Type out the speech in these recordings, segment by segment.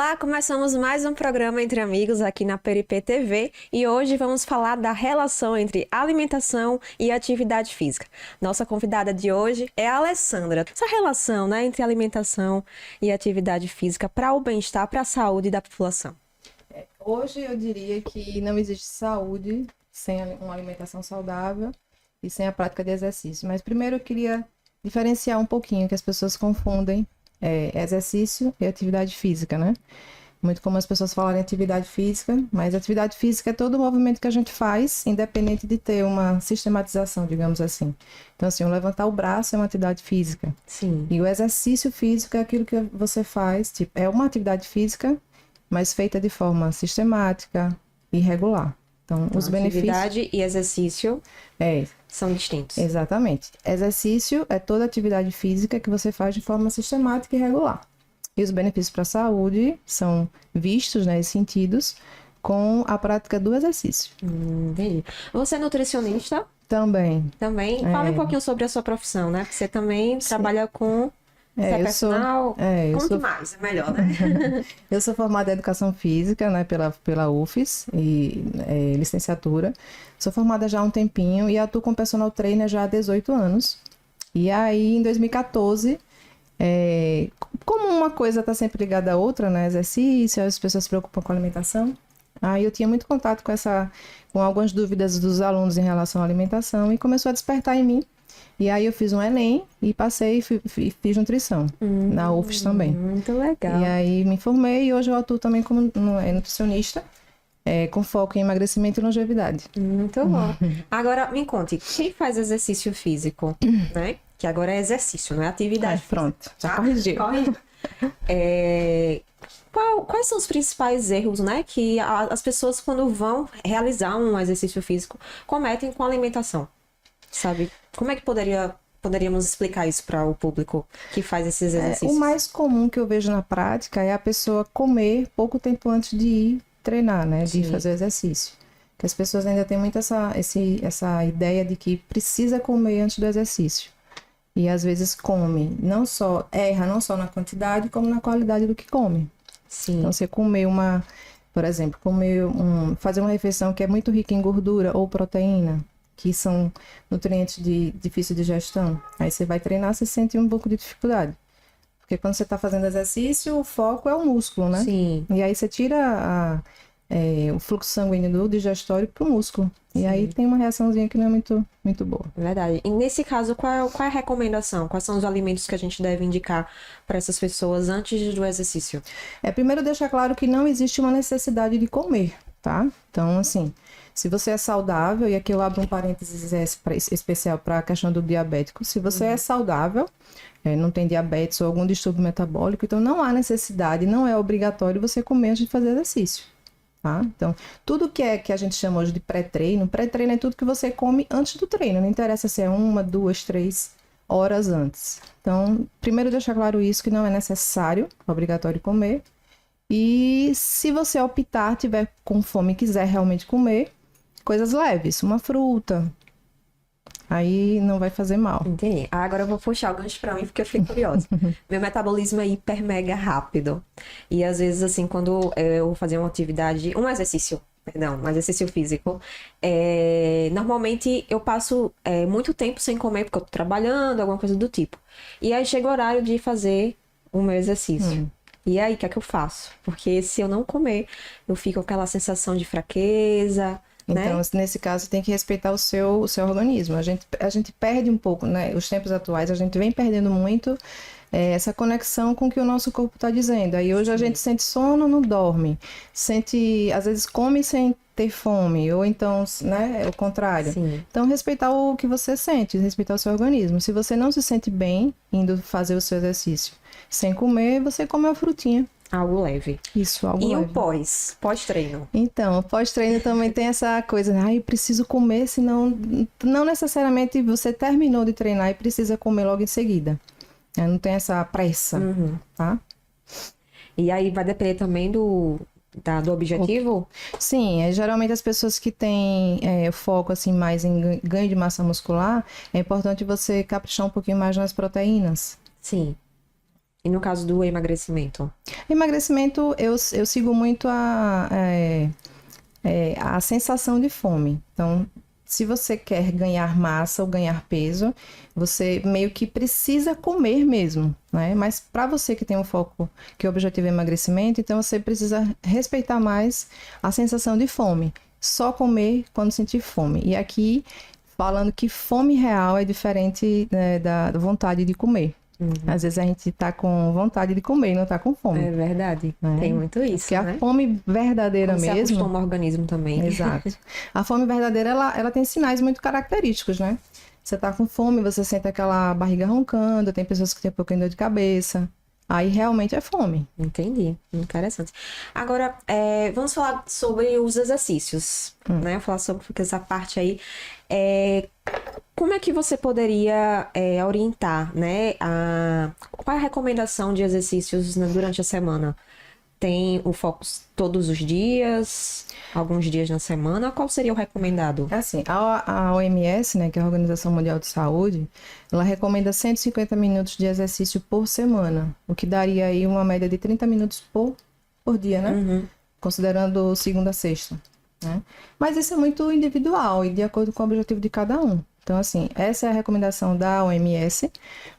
Olá, começamos mais um programa Entre Amigos aqui na Peripê TV e hoje vamos falar da relação entre alimentação e atividade física. Nossa convidada de hoje é a Alessandra. Essa relação, entre alimentação e atividade física para o bem-estar, para a saúde da população. Hoje eu diria que não existe saúde sem uma alimentação saudável e sem a prática de exercício. Mas primeiro eu queria diferenciar um pouquinho, que as pessoas confundem exercício e atividade física, né? Muito comum as pessoas falarem atividade física, mas atividade física é todo o movimento que a gente faz, independente de ter uma sistematização, digamos assim. Então, assim, o levantar o braço é uma atividade física. Sim. E o exercício físico é aquilo que você faz, tipo, é uma atividade física, mas feita de forma sistemática e regular. Então, os benefícios... Atividade e exercício são distintos. Exatamente. Exercício é toda atividade física que você faz de forma sistemática e regular. E os benefícios para a saúde são vistos, sentidos, com a prática do exercício. Entendi. Você é nutricionista? Também. Também. Fala um pouquinho sobre a sua profissão, né? Porque você também trabalha com... Você é personal? Conte mais, é melhor, né? Eu sou formada em Educação Física, pela UFES, e licenciatura. Sou formada já há um tempinho e atuo como personal trainer já há 18 anos. E aí, em 2014, como uma coisa está sempre ligada à outra, né? Exercício, as pessoas se preocupam com a alimentação. Aí eu tinha muito contato com algumas dúvidas dos alunos em relação à alimentação e começou a despertar em mim. E aí eu fiz um Enem e passei e fiz nutrição na UFES também. Muito legal. E aí me formei e hoje eu atuo também como nutricionista, com foco em emagrecimento e longevidade. Muito bom. Agora, me conte, quem faz exercício físico, né? Que agora é exercício, não é atividade. Pronto, já corrigiu. Quais são os principais erros, né? Que as pessoas, quando vão realizar um exercício físico, cometem com a alimentação? Sabe? Como é que poderíamos explicar isso para o público que faz esses exercícios? O mais comum que eu vejo na prática é a pessoa comer pouco tempo antes de ir treinar, né? De ir fazer exercício. Porque as pessoas ainda têm muito essa ideia de que precisa comer antes do exercício. E às vezes erra não só na quantidade, como na qualidade do que come. Sim. Então, você comer por exemplo, fazer uma refeição que é muito rica em gordura ou proteína, que são nutrientes de difícil digestão. Aí você vai treinar, você sente um pouco de dificuldade. Porque quando você está fazendo exercício, o foco é o músculo, né? Sim. E aí você tira o fluxo sanguíneo do digestório para o músculo. Sim. E aí tem uma reaçãozinha que não é muito, muito boa. Verdade. E nesse caso, qual é a recomendação? Quais são os alimentos que a gente deve indicar para essas pessoas antes do exercício? Primeiro deixar claro que não existe uma necessidade de comer, tá? Então, assim... Se você é saudável, e aqui eu abro um parênteses especial para a questão do diabético, se você é saudável, não tem diabetes ou algum distúrbio metabólico, então não há necessidade, não é obrigatório você comer antes de fazer exercício, tá? Então, tudo que a gente chama hoje de pré-treino é tudo que você come antes do treino, não interessa se é 1, 2, 3 horas antes. Então, primeiro deixar claro isso, que não é necessário, obrigatório comer, e se você optar, tiver com fome e quiser realmente comer, coisas leves, uma fruta, aí não vai fazer mal. Entendi. Agora eu vou puxar o gancho pra mim, porque eu fiquei curiosa. Meu metabolismo é hiper mega rápido. E às vezes, assim, quando eu vou fazer um exercício físico, normalmente eu passo muito tempo sem comer, porque eu tô trabalhando, alguma coisa do tipo. E aí chega o horário de fazer o meu exercício. E aí, o que é que eu faço? Porque se eu não comer, eu fico com aquela sensação de fraqueza... Então, nesse caso, tem que respeitar o seu organismo. A gente perde um pouco, né? Os tempos atuais, a gente vem perdendo muito essa conexão com o que o nosso corpo está dizendo. Aí hoje a gente sente sono, não dorme. Às vezes come sem ter fome, ou então, é o contrário. Sim. Então, respeitar o que você sente, respeitar o seu organismo. Se você não se sente bem indo fazer o seu exercício sem comer, você come uma frutinha. Algo leve. Isso, algo leve. E o pós-treino? Então, o pós-treino também tem essa coisa, eu preciso comer, senão... Não necessariamente você terminou de treinar e precisa comer logo em seguida. Não tem essa pressa, tá? E aí vai depender também do objetivo? Sim, geralmente as pessoas que têm foco assim, mais em ganho de massa muscular, é importante você caprichar um pouquinho mais nas proteínas. Sim. E no caso do emagrecimento? Emagrecimento, eu sigo muito a sensação de fome. Então, se você quer ganhar massa ou ganhar peso, você meio que precisa comer mesmo, né? Mas para você que tem um foco, que o objetivo é emagrecimento, então você precisa respeitar mais a sensação de fome. Só comer quando sentir fome. E aqui, falando que fome real é diferente, né, da vontade de comer. Às vezes a gente tá com vontade de comer e não tá com fome. É verdade. Né? Tem muito isso, Porque né? a fome verdadeira Como se mesmo... acostuma o organismo também. Exato. A fome verdadeira, ela tem sinais muito característicos, né? Você tá com fome, você sente aquela barriga roncando, tem pessoas que têm um pouquinho de dor de cabeça. Aí realmente é fome. Entendi. Interessante. Agora, vamos falar sobre os exercícios, né? Falar sobre essa parte aí. Como é que você poderia orientar, né? Qual é a recomendação de exercícios, né, durante a semana? Tem o foco todos os dias, alguns dias na semana? Qual seria o recomendado? É assim, a OMS, né, que é a Organização Mundial de Saúde, ela recomenda 150 minutos de exercício por semana, o que daria aí uma média de 30 minutos por dia, né? Considerando segunda a sexta, né? Mas isso é muito individual e de acordo com o objetivo de cada um. Então, assim, essa é a recomendação da OMS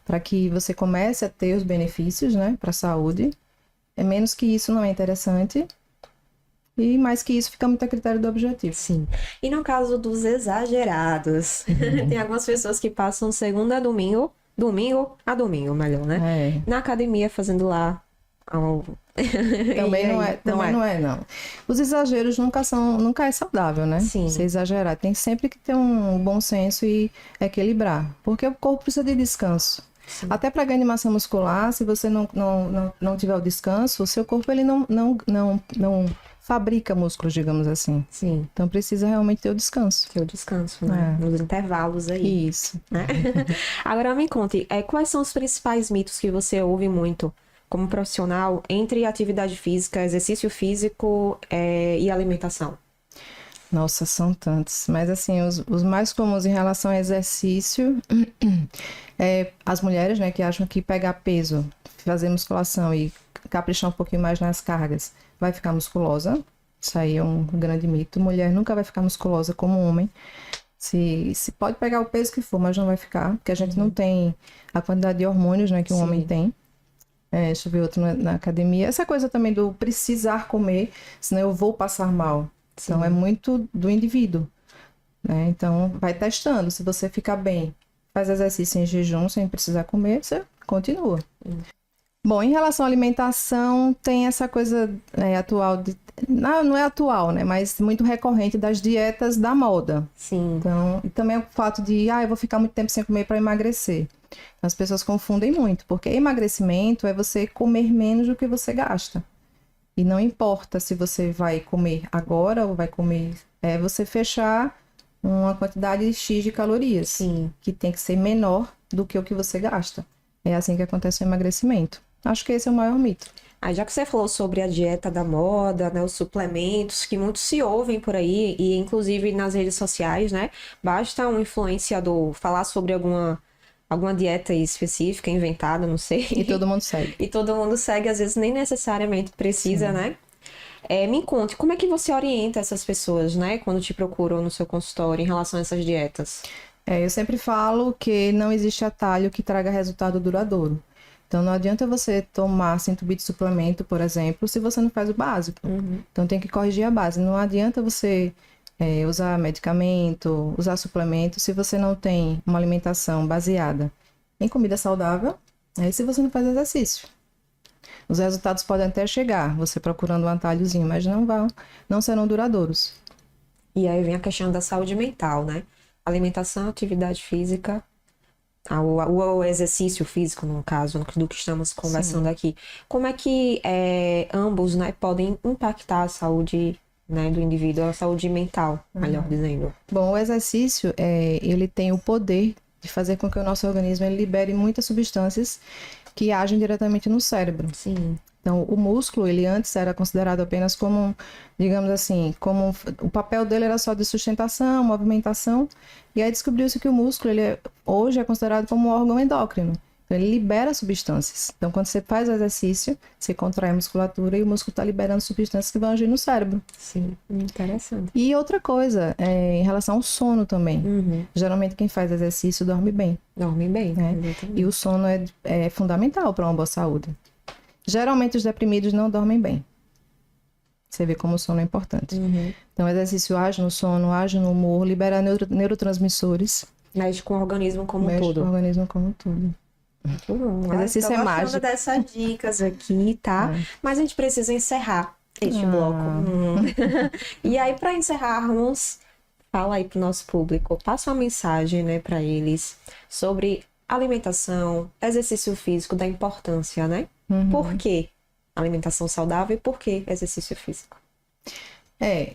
para que você comece a ter os benefícios, né, para a saúde. É menos que isso não é interessante. E mais que isso fica muito a critério do objetivo. Sim. E no caso dos exagerados, tem algumas pessoas que passam segunda a domingo a domingo, melhor, né? Na academia fazendo lá algo. Também não é, não. Os exageros nunca é saudável, né? Sim. Se exagerar, tem sempre que ter um bom senso e equilibrar. Porque o corpo precisa de descanso. Sim. Até para ganhar massa muscular, se você não tiver o descanso, o seu corpo ele não fabrica músculos, digamos assim. Sim. Então precisa realmente ter o descanso. Ter o descanso, né? Nos intervalos aí. Isso. Né? Agora me conte, quais são os principais mitos que você ouve muito como profissional entre atividade física, exercício físico e alimentação? Nossa, são tantos. Mas, assim, os mais comuns em relação ao exercício as mulheres, né, que acham que pegar peso, fazer musculação e caprichar um pouquinho mais nas cargas, vai ficar musculosa. Isso aí é um grande mito. Mulher nunca vai ficar musculosa como homem. Se pode pegar o peso que for, mas não vai ficar, porque a gente não tem a quantidade de hormônios, né, que um homem tem. Deixa eu ver outro na academia. Essa coisa também do precisar comer, senão eu vou passar mal. Sim. Então, é muito do indivíduo, né? Então, vai testando. Se você ficar bem, faz exercício em jejum, sem precisar comer, você continua. Bom, em relação à alimentação, tem essa coisa atual, não é atual, né? Mas muito recorrente das dietas da moda. Sim. Então, e também o fato de, eu vou ficar muito tempo sem comer para emagrecer. As pessoas confundem muito, porque emagrecimento é você comer menos do que você gasta. E não importa se você vai comer agora ou vai comer... É você fechar uma quantidade X de calorias. Sim. Que tem que ser menor do que o que você gasta. É assim que acontece o emagrecimento. Acho que esse é o maior mito. Já que você falou sobre a dieta da moda, né, os suplementos, que muitos se ouvem por aí, e inclusive nas redes sociais, né? Basta um influenciador falar sobre alguma dieta específica, inventada, não sei. E todo mundo segue. E todo mundo segue, às vezes nem necessariamente precisa, né? Me conte, como é que você orienta essas pessoas, né? Quando te procuram no seu consultório em relação a essas dietas? Eu sempre falo que não existe atalho que traga resultado duradouro. Então, não adianta você tomar 100 de suplemento, por exemplo, se você não faz o básico. Então, tem que corrigir a base. Não adianta você usar medicamento, usar suplemento, se você não tem uma alimentação baseada em comida saudável, e se você não faz exercício. Os resultados podem até chegar, você procurando um atalhozinho, mas não serão duradouros. E aí vem a questão da saúde mental, né? Alimentação, atividade física, o exercício físico, no caso, do que estamos conversando aqui. Como é que ambos, né, podem impactar a saúde, né, do indivíduo, a saúde mental, melhor dizendo? Bom, o exercício, ele tem o poder de fazer com que o nosso organismo ele libere muitas substâncias que agem diretamente no cérebro. Sim. Então, o músculo, ele antes era considerado apenas como, digamos assim, o papel dele era só de sustentação, movimentação, e aí descobriu-se que o músculo, hoje é considerado como um órgão endócrino. Então, ele libera substâncias. Então, quando você faz o exercício, você contrai a musculatura e o músculo está liberando substâncias que vão agir no cérebro. Sim, interessante. E outra coisa, em relação ao sono também. Uhum. Geralmente, quem faz exercício dorme bem. Dorme bem, Né? exatamente. E o sono é fundamental para uma boa saúde. Geralmente, os deprimidos não dormem bem. Você vê como o sono é importante. Uhum. Então, o exercício age no sono, age no humor, libera neurotransmissores. Mexe com o organismo como um Mexe todo. com o organismo como um todo. Muito bom. Exercício é mágico. Tô gostando dessas dicas aqui, tá? Mas a gente precisa encerrar este bloco. E aí, para encerrarmos, fala aí pro nosso público, passa uma mensagem, né, para eles sobre alimentação, exercício físico, da importância, né? Por que alimentação saudável e por que exercício físico?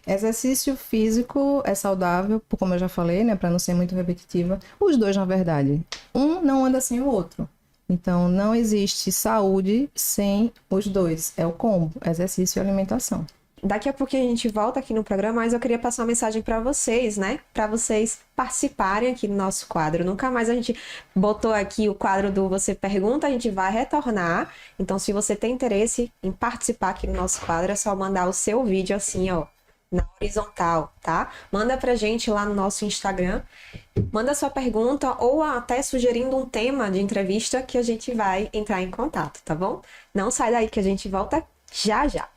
Exercício físico é saudável, como eu já falei, né, para não ser muito repetitiva. Os dois, na verdade, um não anda sem o outro. Então, não existe saúde sem os dois. É o combo, exercício e alimentação. Daqui a pouquinho a gente volta aqui no programa, mas eu queria passar uma mensagem para vocês, né? Para vocês participarem aqui do nosso quadro. Nunca mais a gente botou aqui o quadro do Você Pergunta, a gente vai retornar. Então, se você tem interesse em participar aqui no nosso quadro, é só mandar o seu vídeo assim, ó, na horizontal, tá? Manda pra gente lá no nosso Instagram. Manda sua pergunta ou até sugerindo um tema de entrevista que a gente vai entrar em contato, tá bom? Não sai daí que a gente volta já já.